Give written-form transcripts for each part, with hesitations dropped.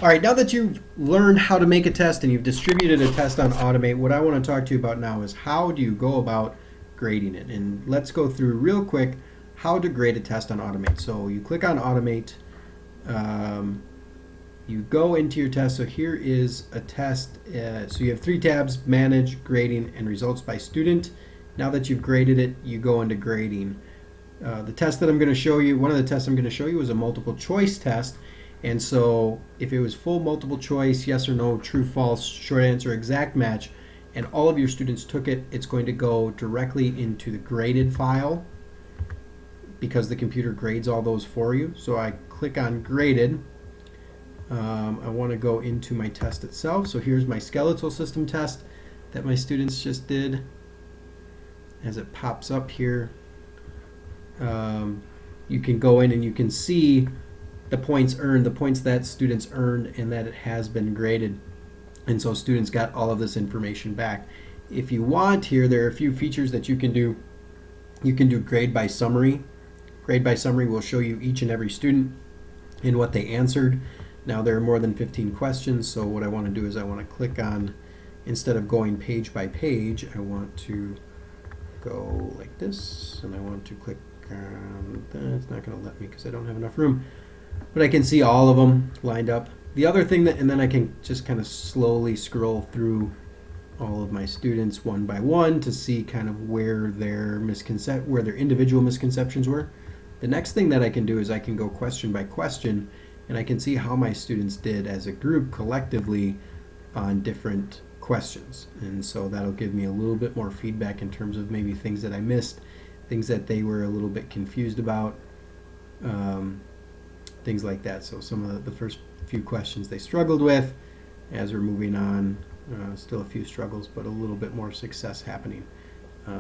All right, now that you've learned how to make a test and you've distributed a test on Automate, what I want to talk to you about now is how do you go about grading it? And let's go through real quick how to grade a test on Automate. So you click on Automate, you go into your test. So here is a test. So you have three tabs: Manage, Grading, and Results by Student. Now that you've graded it, you go into grading. The test that I'm going to show you, one of the tests I'm going to show you is a multiple choice test. And so if it was full multiple choice, yes or no, true, false, short answer, exact match, and all of your students took it, it's going to go directly into the graded file because the computer grades all those for you. So I click on graded. I want to go into my test itself. So here's my skeletal system test that my students just did. As it pops up here, you can go in and you can see the points earned, the points that students earned, and that it has been graded. And so students got all of this information back. If you want here, there are a few features that you can do. You can do grade by summary. Grade by summary will show you each and every student and what they answered. Now there are more than 15 questions, so what I want to do is I want to click on, instead of going page by page, I want to go like this, and I want to click on that. It's not going to let me because I don't have enough room. But I can see all of them lined up. The other thing that, and then I can just kind of slowly scroll through all of my students one by one to see kind of where their individual misconceptions were. The next thing that I can do is I can go question by question, and I can see how my students did as a group collectively on different questions. And so that'll give me a little bit more feedback in terms of maybe things that I missed, things that they were a little bit confused about. Things like that. So some of the first few questions they struggled with. As we're moving on, still a few struggles, but a little bit more success happening,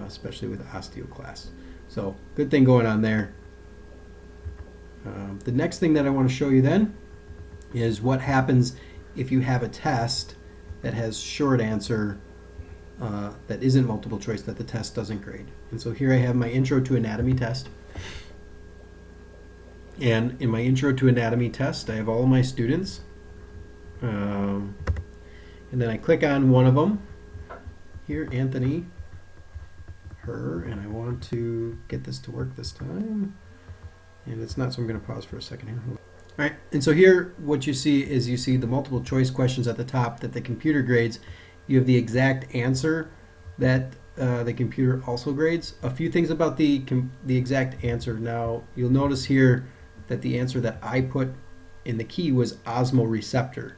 especially with osteoclast. So good thing going on there. The next thing that I want to show you then is what happens if you have a test that has short answer that isn't multiple choice that the test doesn't grade. And so here I have my Intro to Anatomy test. And in my Intro to Anatomy test, I have all of my students. And then I click on one of them. Here, Anthony, her, and I want to get this to work this time. And it's not, so I'm going to pause for a second here. All right, and so here what you see is you see the multiple choice questions at the top that the computer grades. You have the exact answer that the computer also grades. A few things about the exact answer. Now, you'll notice here that the answer that I put in the key was osmoreceptor.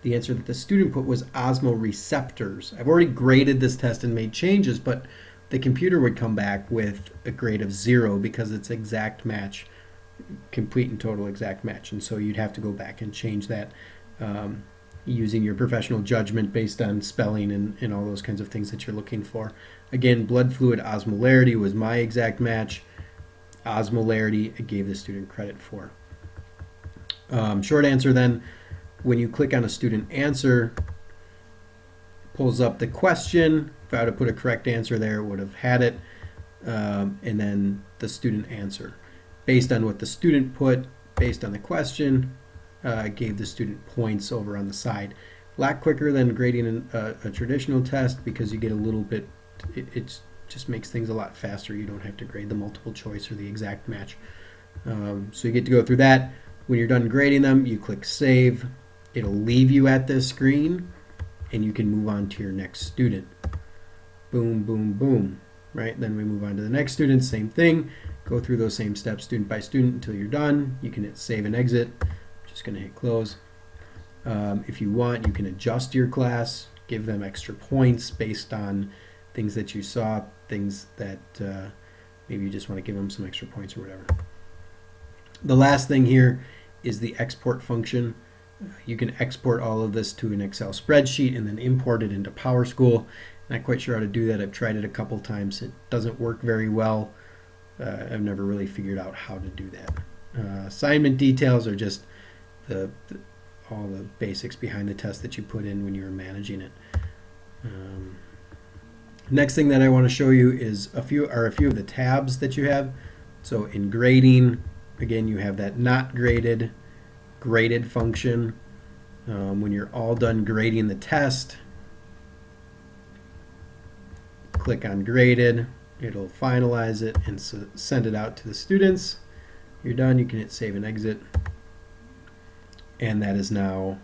The answer that the student put was osmoreceptors. I've already graded this test and made changes, but the computer would come back with a grade of 0 because it's exact match, complete and total exact match. And so you'd have to go back and change that using your professional judgment based on spelling and all those kinds of things that you're looking for. Again, blood fluid osmolarity was my exact match. Osmolarity I gave the student credit for. Short answer then, when you click on a student answer, pulls up the question. If I were to put a correct answer there, it would have had it. And then the student answer. Based on what the student put, based on the question, gave the student points over on the side. A lot quicker than grading a traditional test because you get a little bit, it just makes things a lot faster. You don't have to grade the multiple choice or the exact match. So you get to go through that. When you're done grading them, you click Save. It'll leave you at this screen, and you can move on to your next student. Boom, boom, boom. Right? Then we move on to the next student. Same thing. Go through those same steps student by student until you're done. You can hit Save and Exit. I'm just going to hit Close. If you want, you can adjust your class, give them extra points based on things that you saw, things that maybe you just want to give them some extra points or whatever. The last thing here is the export function. You can export all of this to an Excel spreadsheet and then import it into PowerSchool. Not quite sure how to do that. I've tried it a couple times. It doesn't work very well. I've never really figured out how to do that. Assignment details are just all the basics behind the test that you put in when you're managing it. Next thing that I want to show you is a few of the tabs that you have. So in grading, again, you have that not graded, graded function. When you're all done grading the test, click on graded. It'll finalize it and send it out to the students. You're done. You can hit save and exit. And that is now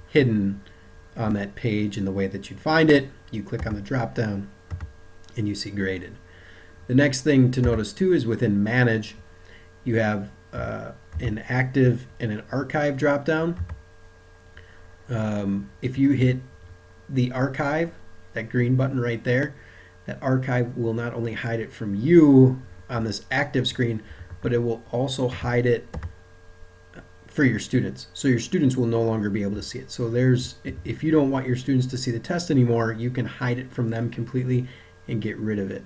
hidden on that page in the way that you'd find it. You click on the drop down and you see graded. The next thing to notice too is within manage, you have an active and an archive drop down. If you hit the archive, that green button right there, that archive will not only hide it from you on this active screen, but it will also hide it for your students. So your students will no longer be able to see it. So if you don't want your students to see the test anymore, you can hide it from them completely and get rid of it.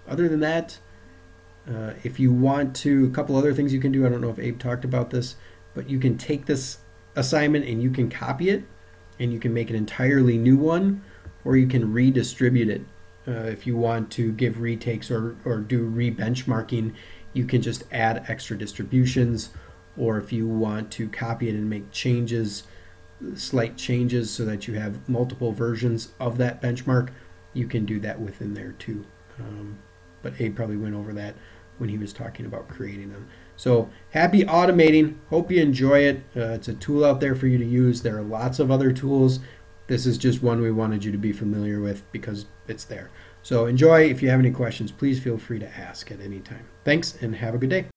Other than that, if you want to, a couple other things you can do. I don't know if Abe talked about this, but you can take this assignment and you can copy it and you can make an entirely new one, or you can redistribute it. If you want to give retakes or do re-benchmarking, you can just add extra distributions, or if you want to copy it and make changes, slight changes so that you have multiple versions of that benchmark, you can do that within there too. But Abe probably went over that when he was talking about creating them. So happy automating. Hope you enjoy it. It's a tool out there for you to use. There are lots of other tools. This is just one we wanted you to be familiar with because it's there. So enjoy. If you have any questions, please feel free to ask at any time. Thanks and have a good day.